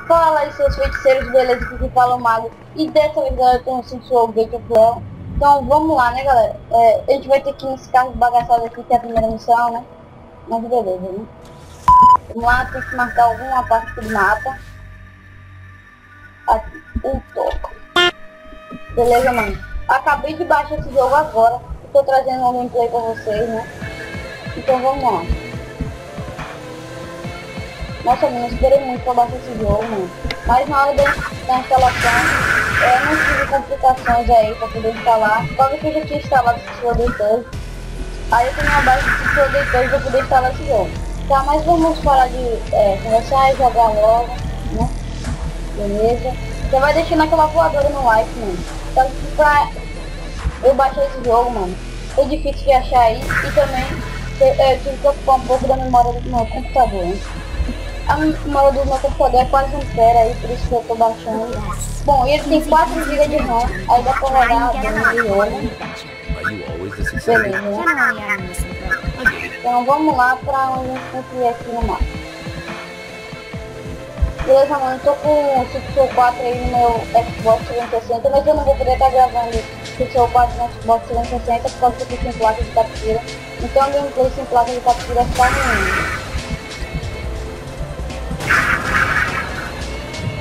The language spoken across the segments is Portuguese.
Fala aí, seus feiticeiros, beleza? Aqui que fala o Mago. E dessa vez, galera, eu tenho um sensor Gate of Hell. Então vamos lá, né, galera? A gente vai ter que ir nesse carro bagaçado aqui, que é a primeira missão, né? Mas beleza, né? Vamos lá, tem que marcar alguma parte do mapa. Aqui, um toco. Beleza, mano? Acabei de baixar esse jogo agora. Tô trazendo um gameplay pra vocês, né? Então vamos lá. Nossa, mano, eu esperei muito pra baixar esse jogo, mano. Mas na hora da instalação, eu não tive complicações aí pra poder instalar. Quase que eu já tinha instalado esse Sword. Aí eu tenho uma base de Sword pra poder instalar esse jogo. Tá, mas vamos parar de conversar e jogar logo, né? Beleza. Você vai deixando aquela voadora no like, mano. Só que pra eu baixar esse jogo, mano, é difícil de achar aí. E também eu tive que ocupar um pouco da memória do meu computador, né? A memória do meu computador é quase 1 tera aí, por isso que eu tô baixando. Bom, e ele tem 4 GB de RAM, aí dá pra rodar bem de olho. Beleza, né? Então vamos lá pra onde a gente tem que ir aqui no mapa. Beleza, mano, eu tô com o Pixel 4 aí no meu Xbox 360, mas eu não vou poder estar gravando Pixel 4 no Xbox 360 por causa que eu tô sem placa de captura. Então a gameplay sem placa de captura é só ruim.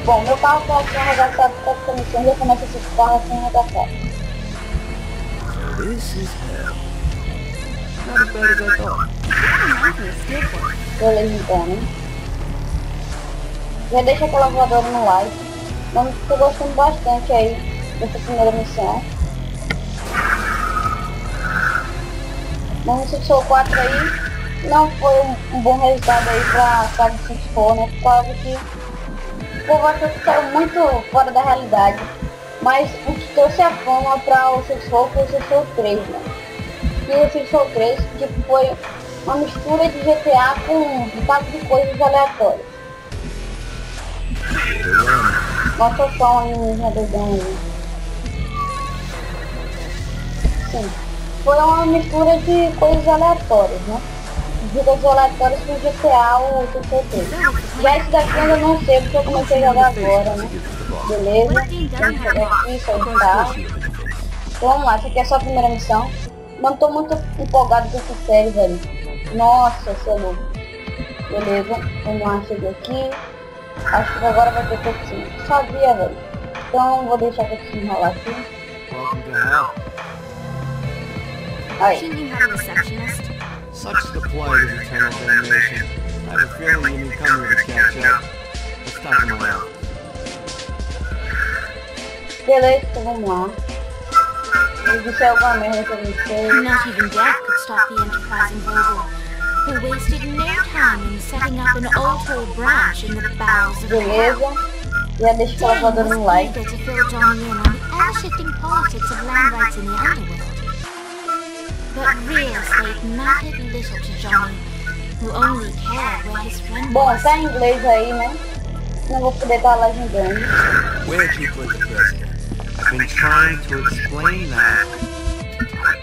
Bom, meu carro tá sem arregaçado praticamente, já começa esse carro sem arregaçado. This is hell. Not as bad as I thought. Beleza então, né? Já deixa aquela voadora no like. Mano, tô gostando bastante aí dessa primeira missão. Mas esse Soul 4 aí não foi um bom resultado aí pra Saga de Saints, né? Por causa que o povo achou que saiu muito fora da realidade. Mas o que trouxe a fama para o Saints foi o Saints 3, né? E o Saints 3 tipo, foi uma mistura de GTA com um bocado de coisas aleatórias. Nossa, só uma menina dedão aí. Sim, foi uma mistura de coisas aleatórias, né? De coisas aleatórias com GTA ou TCT. Já esse daqui eu ainda não sei porque eu comecei a jogar agora, né? Beleza? Vamos jogar aqui, soltar. Então vamos lá, essa aqui é só a primeira missão. Mano, tô muito empolgado com essa série, velho. Nossa, você é louco. Beleza, vamos lá, cheguei aqui. Acho que agora vai ter cutscene. Sabia, velho. Então vou deixar a cutscene rolar aqui. Aí. Such is the plight of eternal damnation. I have a feeling you didn't come here to catch up. Let's talk him around. Beleza, então vamos lá. Eu disse alguma merda que eu não sei. Not even death could stop the enterprising Vogel, who wasted no time in setting up an Ultor branch in the bowels of Beleza. Já deixa aquela voadora no like. to fill Johnny in on the ever-shifting politics of land rights in the underworld. But real estate mattered little to Johnny, who only cared where his friend Bom, was. tá em inglês aí, né? Não vou poder estar legendando. Where'd you put the president? I've been trying to explain that.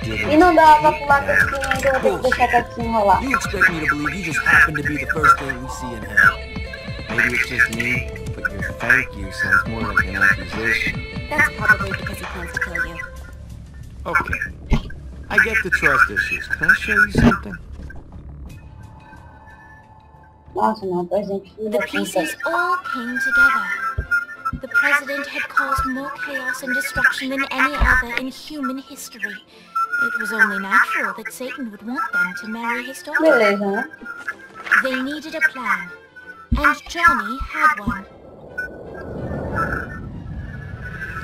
E não dá pra pular a cutscene, então eu vou ter que deixar a cutscene rolar. You expect me to believe you just happen to be the first thing we see in hell? Maybe it's just me, but your thank you sounds more like an accusation. That's probably because he plans to kill you. Okay. I get the trust issues. Can I show you something? Nossa, não, presente filho The da puta. pieces all came together. The president had caused more chaos and destruction than any other in human history. It was only natural that Satan would want them to marry his daughter. Beleza, né? They needed a plan, and Johnny had one.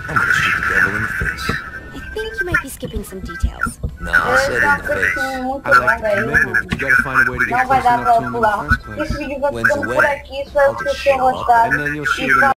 I'm gonna shoot the devil in the face. I think you might be skipping some details. No, I said in the face. Muito I like longa the aí, commitment, mano. but you gotta find a way to get Não vai close dar enough pra to him in the pular. first place. Esse vídeo vai When's ficando the por wedding? aqui. Espero I'll que just vocês tenham show up, gostado. and then you'll E shoot him.